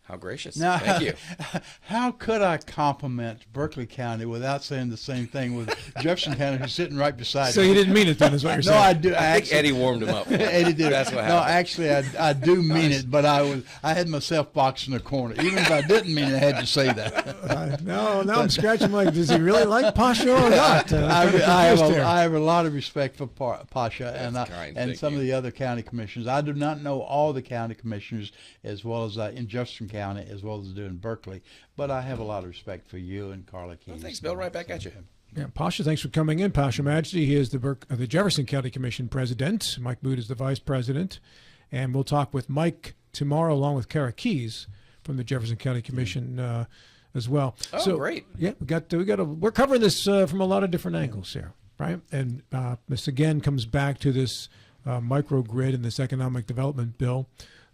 How gracious. Now, Thank you. how could I compliment Berkeley County without saying the same thing with Jefferson County, who's sitting right beside So me? you didn't mean it then, is what you're saying? No, I do. I think Eddie warmed him up. Eddie did. That's what No, happened. actually, I do mean it, but I had myself boxed in a corner. Even if I didn't mean it, I had to say that. Now I'm scratching my. Does he really like Pasha or not? I have a lot of respect for Pasha and some of you. the other county commissioners. I do not know all the county commissioners as well as in Jefferson County as well as I do in Berkeley, but I have a lot of respect for you and Carla Keys. Well, thanks, Bill. Right back at you. Yeah, Pasha, thanks for coming in. Pasha Majdi, he is the Jefferson County Commission president. Mike Boot is the vice president, and we'll talk with Mike tomorrow along with Kara Keys from the Jefferson County Commission as well. Oh, so, great! Yeah, we're covering this from a lot of different angles here, right? And this again comes back to this microgrid and this economic development bill,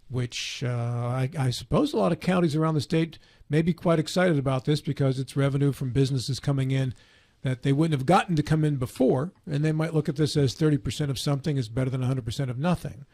which I suppose a lot of counties around the state may be quite excited about this because it's revenue from businesses coming in that they wouldn't have gotten to come in before, and they might look at this as 30% of something is better than 100% of nothing.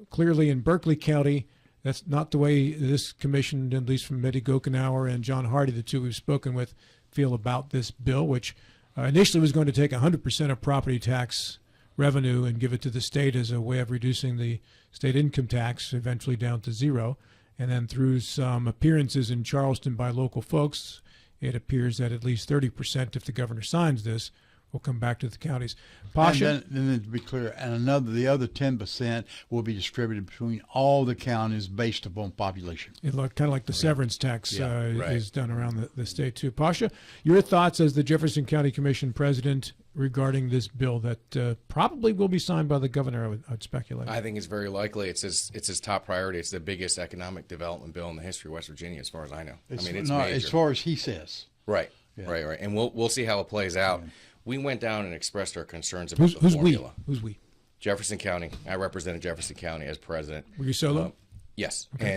Clearly in Berkeley County, that's not the way this commission, at least from Majdi Gokenauer and John Hardy, the two we've spoken with, feel about this bill, which initially was going to take 100% of property tax revenue and give it to the state as a way of reducing the state income tax, eventually down to zero. And then through some appearances in Charleston by local folks, it appears that at least 30%, if the governor signs this, will come back to the counties. Pasha? And then to be clear, and the other 10% will be distributed between all the counties based upon population. It looked kind of like the severance tax right. is done around the state too. Pasha, your thoughts as the Jefferson County Commission president regarding this bill that probably will be signed by the governor, I'd speculate. I think it's very likely. It's his top priority. It's the biggest economic development bill in the history of West Virginia, as far as I know. It's major. As far as he says. Right, Yeah. right. And we'll see how it plays out. Yeah. We went down and expressed our concerns about the formula. Who's we? Jefferson County. I represented Jefferson County as president. Were you solo? Yes. Okay.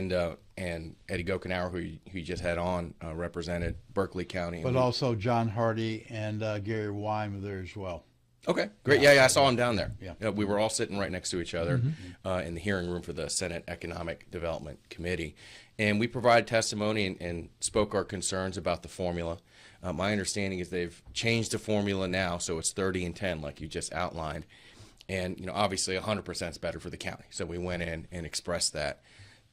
And Eddie Gokenauer, who you just had on, represented Berkeley County. But also John Hardy and Gary Wyme were there as well. Okay, great. Yeah, I saw him down there. Yeah. We were all sitting right next to each other in the hearing room for the Senate Economic Development Committee. And we provided testimony and spoke our concerns about the formula. My understanding is they've changed the formula now, so it's 30 and 10, like you just outlined. And, obviously 100% is better for the county. So we went in and expressed that.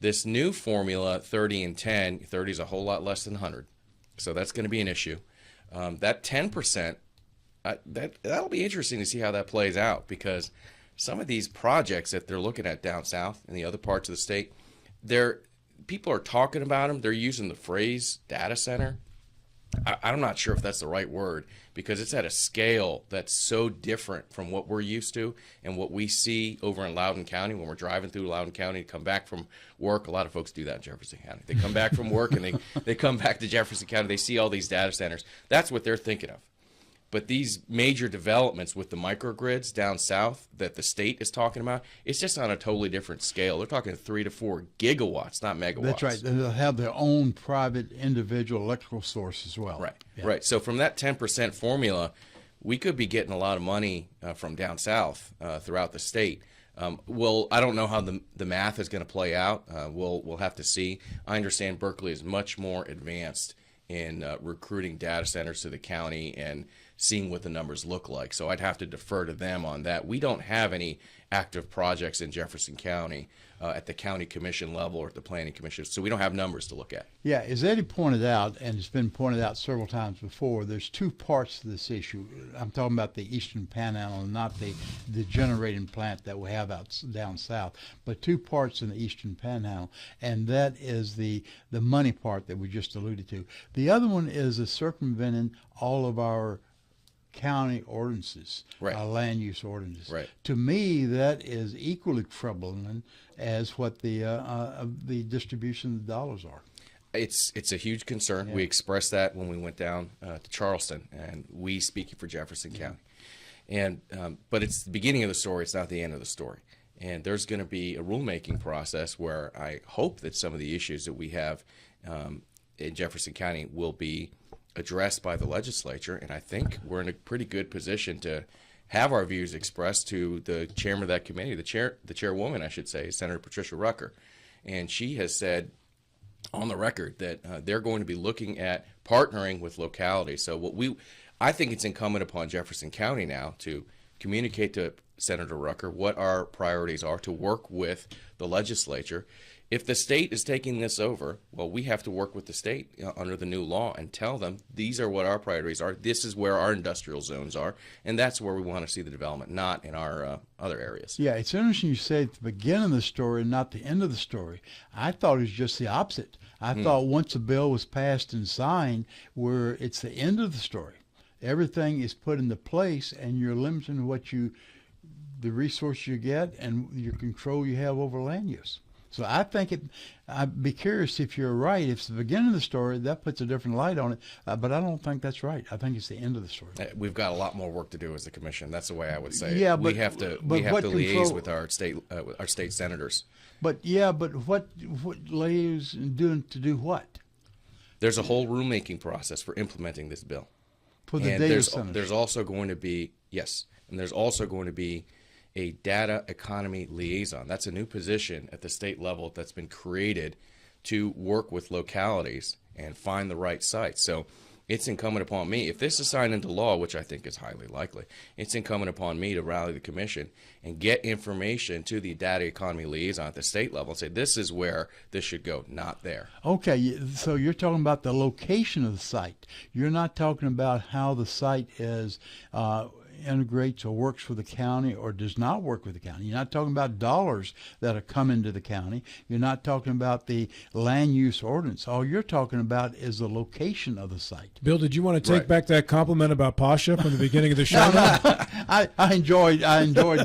This new formula, 30 and 10, 30 is a whole lot less than 100. So that's going to be an issue. That 10%, that'll be interesting to see how that plays out, because some of these projects that they're looking at down south in the other parts of the state, people are talking about them. They're using the phrase data center. I'm not sure if that's the right word, because it's at a scale that's so different from what we're used to and what we see over in Loudoun County when we're driving through Loudoun County to come back from work. A lot of folks do that in Jefferson County. They come back from work and they come back to Jefferson County. They see all these data centers. That's what they're thinking of. But these major developments with the microgrids down south that the state is talking about, it's just on a totally different scale. They're talking 3 to 4 gigawatts, not megawatts. That's right. They'll have their own private individual electrical source as well. Right, Yeah. right. So from that 10% formula, we could be getting a lot of money from down south throughout the state. Well, I don't know how the math is going to play out. We'll have to see. I understand Berkeley is much more advanced in recruiting data centers to the county and seeing what the numbers look like. So I'd have to defer to them on that. We don't have any active projects in Jefferson County at the county commission level or at the planning commission, so we don't have numbers to look at. Yeah, as Eddie pointed out, and it's been pointed out several times before, there's two parts to this issue. I'm talking about the Eastern Panhandle and not the generating plant that we have down south, but two parts in the Eastern Panhandle, and that is the money part that we just alluded to. The other one is circumventing all of our county ordinances, right. Land use ordinances. Right. To me, that is equally troubling as what the distribution of the dollars are. It's a huge concern. Yeah. We expressed that when we went down to Charleston, and we speaking for Jefferson County. And but it's the beginning of the story. It's not the end of the story. And there's going to be a rulemaking process where I hope that some of the issues that we have in Jefferson County will be addressed by the legislature, and I think we're in a pretty good position to have our views expressed to the chairman of that committee, the chairwoman, I should say, Senator Patricia Rucker. and she has said on the record that they're going to be looking at partnering with localities. So I think it's incumbent upon Jefferson County now to communicate to Senator Rucker what our priorities are, to work with the legislature. If the state is taking this over, well, we have to work with the state under the new law and tell them these are what our priorities are. This is where our industrial zones are, and that's where we want to see the development, not in our other areas. Yeah, it's interesting you say at the beginning of the story, not the end of the story. I thought it was just the opposite. I thought once a bill was passed and signed, where it's the end of the story. Everything is put into place, and you're limiting the resources you get and your control you have over land use. So I think I'd be curious if you're right. If it's the beginning of the story, that puts a different light on it. But I don't think that's right. I think it's the end of the story. We've got a lot more work to do as a commission. That's the way I would say it. Yeah, we have to liaise with our state senators. But what lays doing to do what? There's a whole rulemaking process for implementing this bill. For the and data centers. There's also going to be and there's also going to be a data economy liaison. That's a new position at the state level that's been created to work with localities and find the right sites. So it's incumbent upon me, if this is signed into law, which I think is highly likely, it's incumbent upon me to rally the commission and get information to the data economy liaison at the state level and say, this is where this should go, not there. Okay, so you're talking about the location of the site. You're not talking about how the site is integrates or works with the county or does not work with the county. You're not talking about dollars that are coming to the county. You're not talking about the land use ordinance. All you're talking about is the location of the site. Bill, did you want to take back that compliment about Pasha from the beginning of the show? I enjoyed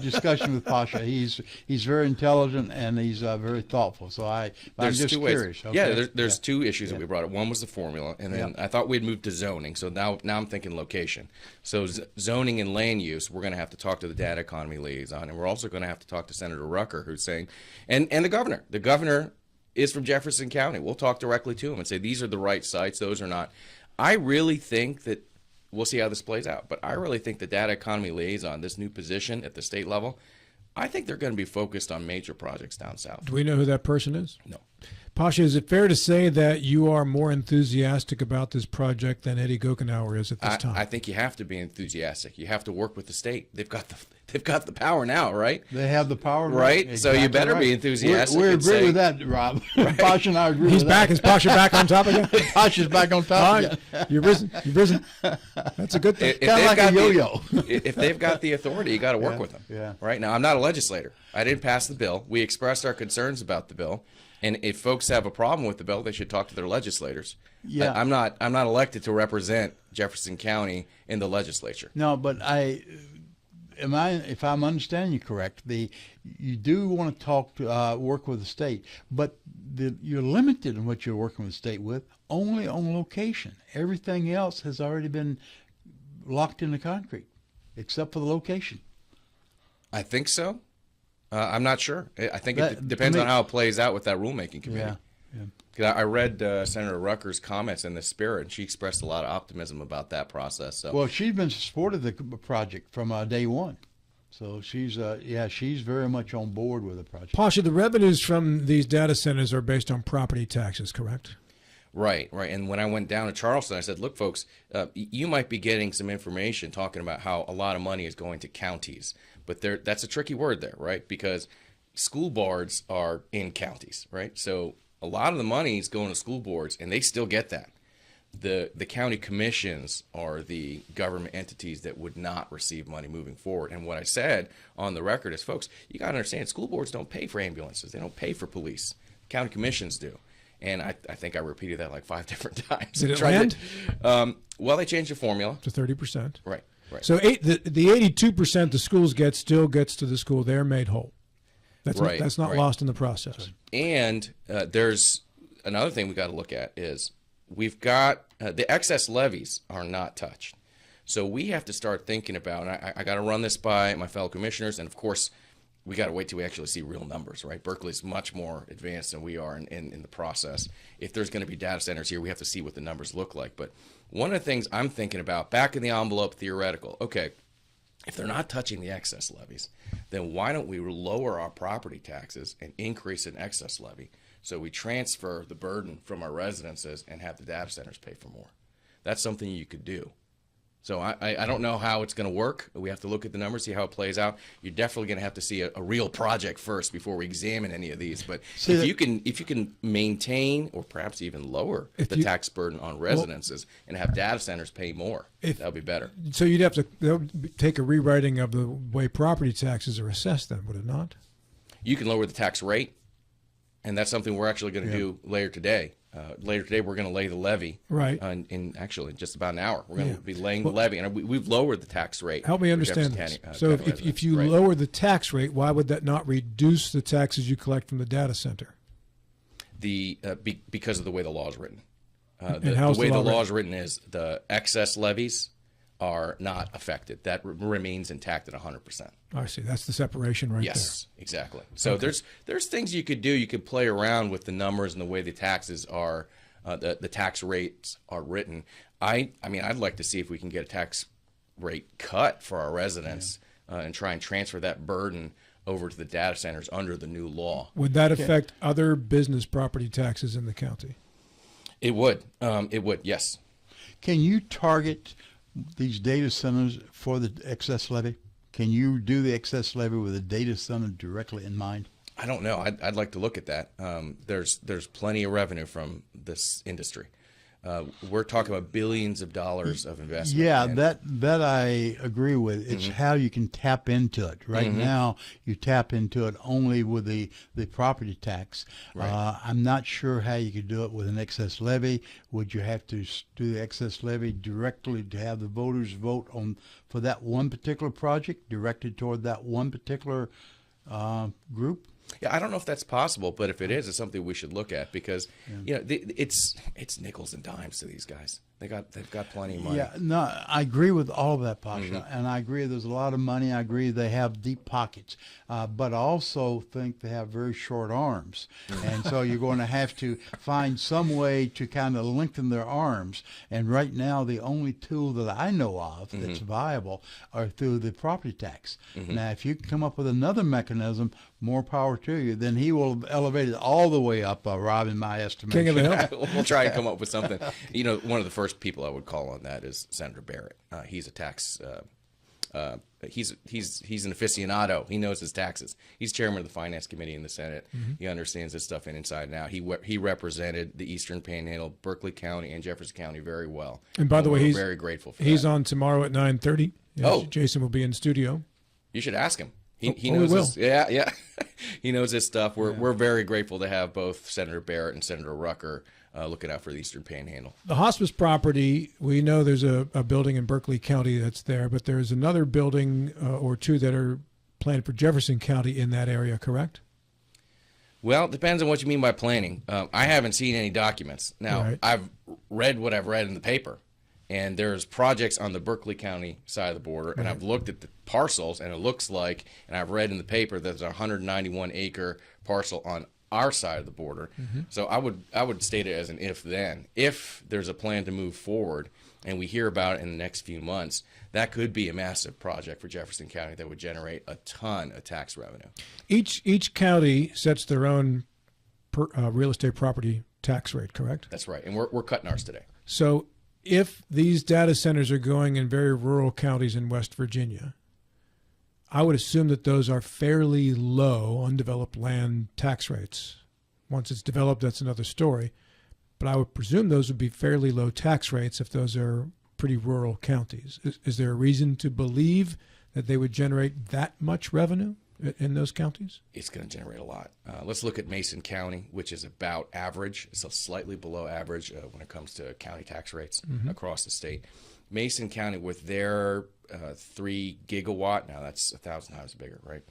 discussion with Pasha. He's very intelligent and he's very thoughtful. So I'm just curious. Okay? Yeah, there's two issues that we brought up. One was the formula, and then I thought we'd moved to zoning. So now I'm thinking location. So zoning and land use, we're going to have to talk to the data economy liaison, and we're also going to have to talk to Senator Rucker, who's saying, and the governor. The governor is from Jefferson County. We'll talk directly to him and say these are the right sites, those are not. I really think that we'll see how this plays out, but I really think the data economy liaison, this new position at the state level, I think they're going to be focused on major projects down south. Do we know who that person is? No. Pasha, is it fair to say that you are more enthusiastic about this project than Eddie Gokenauer is at this time? I think you have to be enthusiastic. You have to work with the state. They've got the power now, right? They have the power, right? Exactly. So you better be enthusiastic. We agree with that, Rob. Right. Pasha and I agree. He's with back. that. Is Pasha back on top again? Pasha's back on top again. You've risen. You've risen. That's a good thing. Kind of like a yo-yo. If they've got the authority, you got to work with them. Yeah. Right now, I'm not a legislator. I didn't pass the bill. We expressed our concerns about the bill. And if folks have a problem with the bill, they should talk to their legislators. Yeah. I'm not elected to represent Jefferson County in the legislature. No, but if I'm understanding you correct, you do want to talk to work with the state, but you're limited in what you're working with the state with only on location. Everything else has already been locked into concrete, except for the location. I think so. I'm not sure. I think it depends on how it plays out with that rulemaking committee. Yeah. I read Senator Rucker's comments in the spirit, and she expressed a lot of optimism about that process. So. Well, she's been supportive of the project from day one. So she's very much on board with the project. Pasha, the revenues from these data centers are based on property taxes, correct? Right. And when I went down to Charleston, I said, look, folks, you might be getting some information talking about how a lot of money is going to counties. But that's a tricky word there, right? Because school boards are in counties, right? So a lot of the money is going to school boards, and they still get that. The county commissions are the government entities that would not receive money moving forward. And what I said on the record is, folks, you got to understand, school boards don't pay for ambulances. They don't pay for police. County commissions do. And I think I repeated that like 5 different times. Did it land? Well, they changed the formula. To 30%. Right. So the 82% the schools still gets to the school. They're made whole. That's not lost in the process. And there's another thing we got to look at is we've got the excess levies are not touched. So we have to start thinking about, and I got to run this by my fellow commissioners, and of course, we got to wait till we actually see real numbers, right? Berkeley's much more advanced than we are in the process. If there's going to be data centers here, we have to see what the numbers look like. But one of the things I'm thinking about, back in the envelope theoretical, okay, if they're not touching the excess levies, then why don't we lower our property taxes and increase an excess levy So we transfer the burden from our residences and have the data centers pay for more. That's something you could do. So I don't know how it's going to work. We have to look at the numbers, see how it plays out. You're definitely going to have to see a real project first before we examine any of these. But if you can maintain or perhaps even lower the tax burden on residences and have data centers pay more, that would be better. So you'd have to take a rewriting of the way property taxes are assessed then, would it not? You can lower the tax rate, and that's something we're actually going to do later today. Later today, we're going to lay the levy. Right. In actually just about an hour, we're going to be laying the levy, and we've lowered the tax rate. Help me understand this. So if you lower the tax rate, why would that not reduce the taxes you collect from the data center? Because of the way the law is written. The way the law is written is the excess levies are not affected. That remains intact at 100%. I see. That's the separation right there. Yes, exactly. So there's things you could do. You could play around with the numbers and the way the taxes are, the tax rates are written. I mean, I'd like to see if we can get a tax rate cut for our residents and try and transfer that burden over to the data centers under the new law. Would that affect other business property taxes in the county? It would. It would, yes. Can you target these data centers for the excess levy? Can you do the excess levy with a data center directly in mind? I don't know. I'd like to look at that. There's plenty of revenue from this industry. We're talking about billions of dollars of investment. Yeah, that I agree with. It's how you can tap into it. Right now, you tap into it only with the property tax. Right. I'm not sure how you could do it with an excess levy. Would you have to do the excess levy directly to have the voters vote on for that one particular project directed toward that one particular group? Yeah, I don't know if that's possible, but if it is, it's something we should look at because it's nickels and dimes to these guys. They've got plenty of money. Yeah, no, I agree with all of that, Pasha, and I agree there's a lot of money. I agree they have deep pockets, but I also think they have very short arms, and so you're going to have to find some way to kind of lengthen their arms. And right now, the only tool that I know of that's viable are through the property tax. Now, if you can come up with another mechanism, more power to you. Then he will elevate it all the way up, Rob, in my estimation. King of the Hill. We'll try and come up with something. You know, one of the first people I would call on that is Senator Barrett. He's a tax. He's an aficionado. He knows his taxes. He's chairman of the Finance Committee in the Senate. He understands this stuff inside and out. He represented the Eastern Panhandle, Berkeley County, and Jefferson County very well. And by the way, he's very grateful for he's that. on tomorrow at 9:30. Oh, Jason will be in studio. You should ask him. He knows this. Yeah. He knows his stuff. We're very grateful to have both Senator Barrett and Senator Rucker looking out for the Eastern Panhandle. The hospice property, we know there's a building in Berkeley County that's there, but there's another building or two that are planned for Jefferson County in that area, correct? Well, it depends on what you mean by planning. I haven't seen any documents. Now, I've read what I've read in the paper. And there's projects on the Berkeley County side of the border, and I've looked at the parcels, and it looks like, and I've read in the paper that there's a 191-acre parcel on our side of the border. So I would state it as an if-then. If there's a plan to move forward, and we hear about it in the next few months, that could be a massive project for Jefferson County that would generate a ton of tax revenue. Each county sets their own real estate property tax rate, correct? That's right, and we're cutting ours today. So if these data centers are going in very rural counties in West Virginia, I would assume that those are fairly low undeveloped land tax rates. Once it's developed, that's another story. But I would presume those would be fairly low tax rates if those are pretty rural counties. Is there a reason to believe that they would generate that much revenue in those counties? It's going to generate a lot. Let's look at Mason County, which is about average, so slightly below average when it comes to county tax rates across the state. Mason County, with their 3 gigawatt, now that's 1,000 times bigger, right?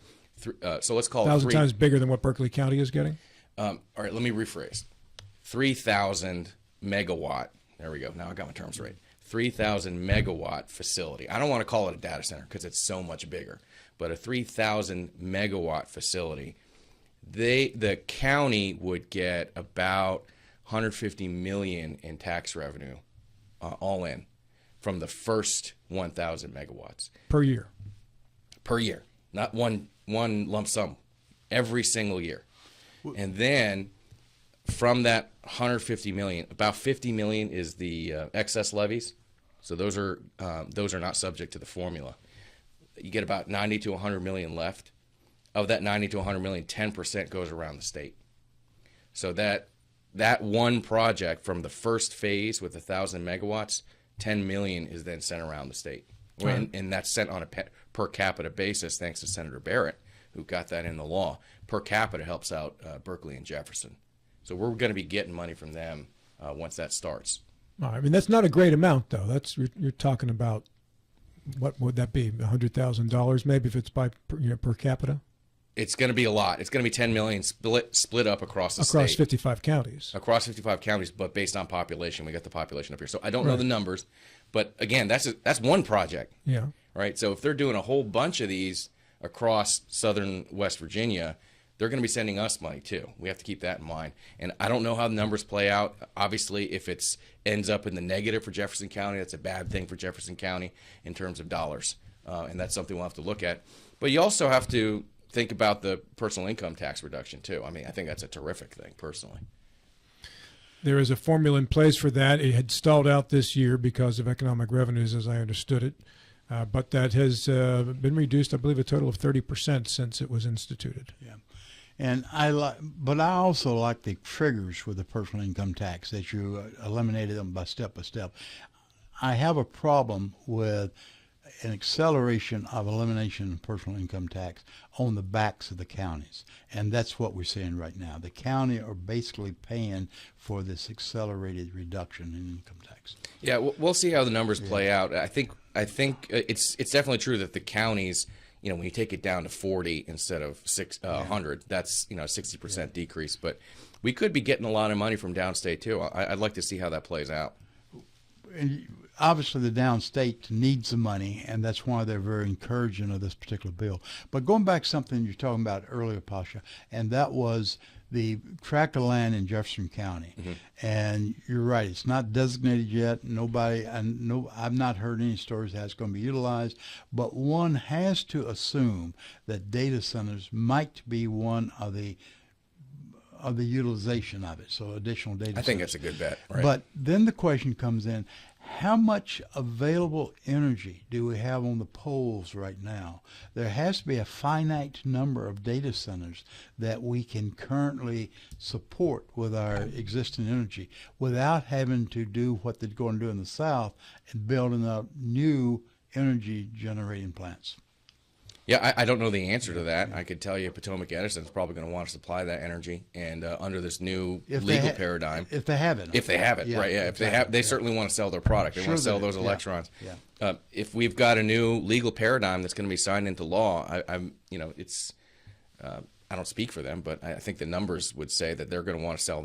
So let's call it 1,000 times bigger than what Berkeley County is getting? All right, let me rephrase. 3,000 megawatt. There we go. Now I got my terms right. 3,000 megawatt facility. I don't want to call it a data center because it's so much bigger. But a 3,000 megawatt facility, the county would get about 150 million in tax revenue, all in, from the first 1,000 megawatts Per year. Per year, not one lump sum, every single year. And then from that 150 million, about 50 million is the excess levies. So those are not subject to the formula. You get about 90 to 100 million left. Of that 90 to 100 million, 10% goes around the state. So that one project from the first phase with 1,000 megawatts, 10 million is then sent around the state. And that's sent on a per capita basis, thanks to Senator Barrett, who got that in the law. Per capita helps out Berkeley and Jefferson. So we're going to be getting money from them once that starts. I mean, that's not a great amount, though. You're talking about, what would that be, $100,000 maybe if it's by per capita? It's going to be a lot. It's going to be 10 million split up across the state. Across 55 counties. Across 55 counties, but based on population. We got the population up here. So I don't know the numbers, but again, that's one project. Yeah. Right? So if they're doing a whole bunch of these across southern West Virginia, they're going to be sending us money too. We have to keep that in mind. And I don't know how the numbers play out. Obviously, if it ends up in the negative for Jefferson County, that's a bad thing for Jefferson County in terms of dollars. And that's something we'll have to look at. But you also have to think about the personal income tax reduction too. I mean, I think that's a terrific thing personally. There is a formula in place for that. It had stalled out this year because of economic revenues, as I understood it. But that has been reduced, I believe, a total of 30% since it was instituted. Yeah. And but I also like the triggers with the personal income tax, that you eliminated them by step. I have a problem with an acceleration of elimination of personal income tax on the backs of the counties. And that's what we're seeing right now. The county are basically paying for this accelerated reduction in income tax. Yeah, we'll see how the numbers play out. I think it's definitely true that the counties, when you take it down to 40 instead of 100, that's 60% decrease. But we could be getting a lot of money from downstate too. I'd like to see how that plays out. And obviously, the downstate needs the money, and that's why they're very encouraging of this particular bill. But going back to something you're talking about earlier, Pasha, and that was the tract of land in Jefferson County. Mm-hmm. And you're right, it's not designated yet. I've not heard any stories that it's going to be utilized, but one has to assume that data centers might be one of the utilization of it, so additional data centers. I think that's a good bet. Right? But then the question comes in, how much available energy do we have on the poles right now? There has to be a finite number of data centers that we can currently support with our existing energy without having to do what they're going to do in the South and building up new energy generating plants. Yeah, I don't know the answer to that. I could tell you Potomac Edison's probably going to want to supply that energy, and under this new legal paradigm, if they have it, right? Yeah, if they certainly want to sell their product. They want to sell those electrons. Yeah. If we've got a new legal paradigm that's going to be signed into law, I don't speak for them, but I think the numbers would say that they're going to want to sell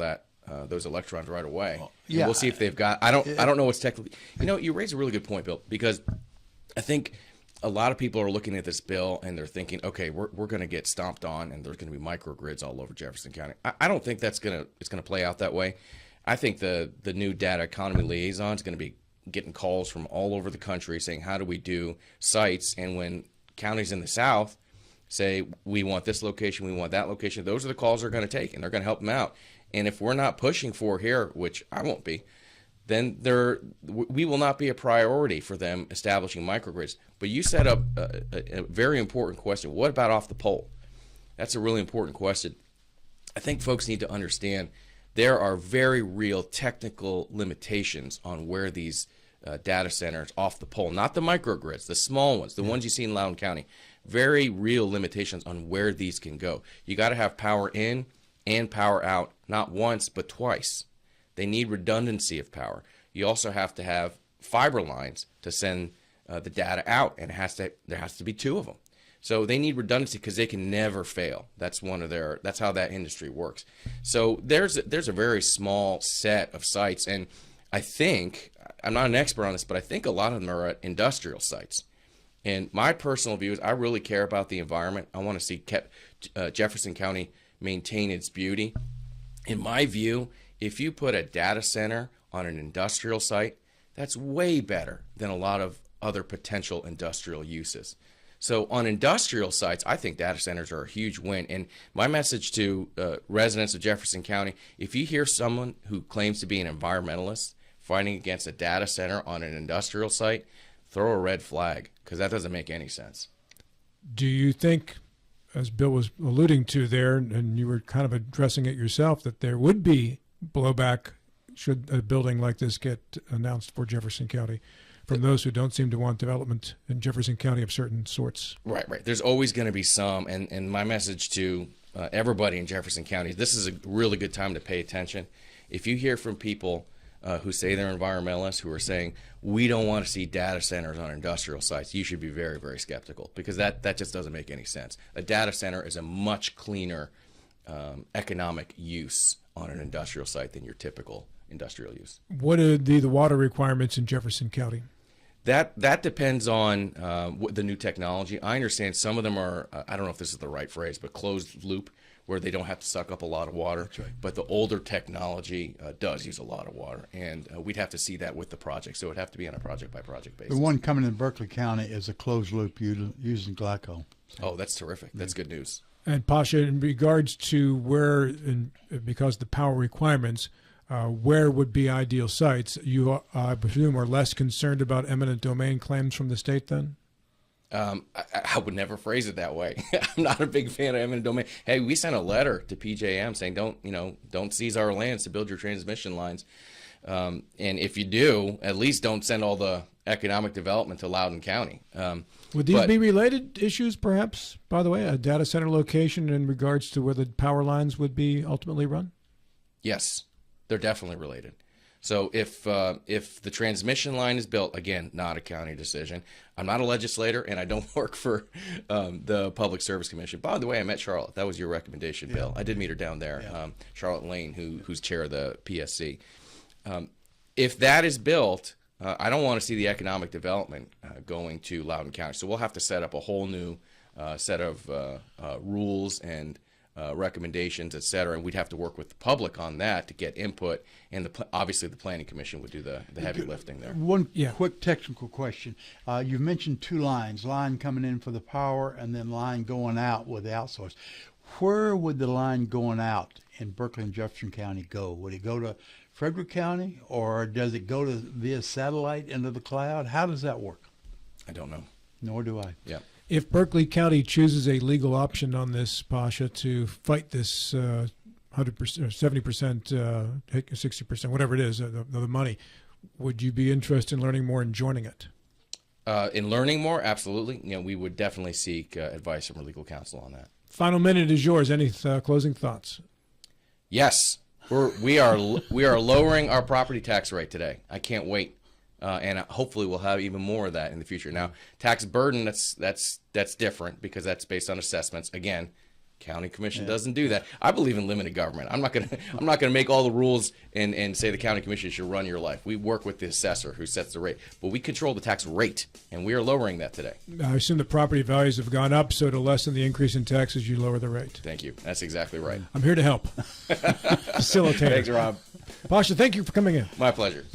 those electrons right away. And we'll see if they've got. I don't know what's technically. You raise a really good point, Bill, because I think a lot of people are looking at this bill and they're thinking, okay, we're going to get stomped on and there's going to be microgrids all over Jefferson County. I don't think it's going to play out that way. I think the new data economy liaison is going to be getting calls from all over the country saying, how do we do sites? And when counties in the South say, we want this location, we want that location, those are the calls they're going to take and they're going to help them out. And if we're not pushing for here, which I won't be, then we will not be a priority for them establishing microgrids. But you set up a very important question. What about off the pole? That's a really important question. I think folks need to understand there are very real technical limitations on where these data centers off the pole, not the microgrids, the small ones, the ones you see in Loudoun County, very real limitations on where these can go. You got to have power in and power out, not once, but twice. They need redundancy of power. You also have to have fiber lines to send the data out, and there has to be two of them. So they need redundancy because they can never fail. That's how that industry works. So there's a very small set of sites, and I think, I'm not an expert on this, but I think a lot of them are at industrial sites. And my personal view is I really care about the environment. I want to see Jefferson County maintain its beauty. In my view, if you put a data center on an industrial site, that's way better than a lot of other potential industrial uses. So on industrial sites, I think data centers are a huge win. And my message to residents of Jefferson County, if you hear someone who claims to be an environmentalist fighting against a data center on an industrial site, throw a red flag, because that doesn't make any sense. Do you think, as Bill was alluding to there, and you were kind of addressing it yourself, that there would be blowback should a building like this get announced for Jefferson County from those who don't seem to want development in Jefferson County of certain sorts? Right. There's always going to be some, and my message to everybody in Jefferson County, this is a really good time to pay attention. If you hear from people who say they're environmentalists, who are saying, we don't want to see data centers on industrial sites, you should be very, very skeptical, because that just doesn't make any sense. A data center is a much cleaner economic use on an industrial site than your typical industrial use. What are the water requirements in Jefferson County? That depends on the new technology. I understand some of them are, I don't know if this is the right phrase, but closed loop, where they don't have to suck up a lot of water. That's right. But the older technology does use a lot of water, and we'd have to see that with the project. So it'd have to be on a project-by-project basis. The one coming in Berkeley County is a closed loop using glycol. Oh, that's terrific. That's good news. And Pasha, in regards to where, because the power requirements, where would be ideal sites? You, I presume, are less concerned about eminent domain claims from the state then? I would never phrase it that way. I'm not a big fan of eminent domain. Hey, we sent a letter to PJM saying don't seize our lands to build your transmission lines. And if you do, at least don't send all the economic development to Loudoun County. Would these be related issues, perhaps, by the way, a data center location in regards to where the power lines would be ultimately run? Yes, they're definitely related. So if the transmission line is built, again, not a county decision. I'm not a legislator, and I don't work for the Public Service Commission. By the way, I met Charlotte. That was your recommendation, Bill. I did meet her down there, Charlotte Lane, who's chair of the PSC. If that is built, I don't want to see the economic development going to Loudoun County. So we'll have to set up a whole new set of rules and recommendations, et cetera, and we'd have to work with the public on that to get input, and obviously the Planning Commission would do the heavy lifting there. One quick technical question. You've mentioned two lines, line coming in for the power and then line going out with the outsource. Where would the line going out in Berkeley and Jefferson County go? Would it go to Frederick County, or does it go via satellite into the cloud? How does that work? I don't know. Nor do I. Yeah. If Berkeley County chooses a legal option on this, Pasha, to fight this 100%, 70%, 60%, whatever it is, the money, would you be interested in learning more and joining it? In learning more, absolutely. We would definitely seek advice from our legal counsel on that. Final minute is yours. Any closing thoughts? Yes, we are lowering our property tax rate today. I can't wait. And hopefully we'll have even more of that in the future. Now, tax burden, that's different, because that's based on assessments. Again, county commission doesn't do that. I believe in limited government. I'm not gonna make all the rules and say the county commission should run your life. We work with the assessor who sets the rate, but we control the tax rate, and we are lowering that today. I assume the property values have gone up, so to lessen the increase in taxes, you lower the rate. Thank you. That's exactly right. I'm here to help. Facilitate. Thanks, Rob. Pasha, thank you for coming in. My pleasure. Thanks.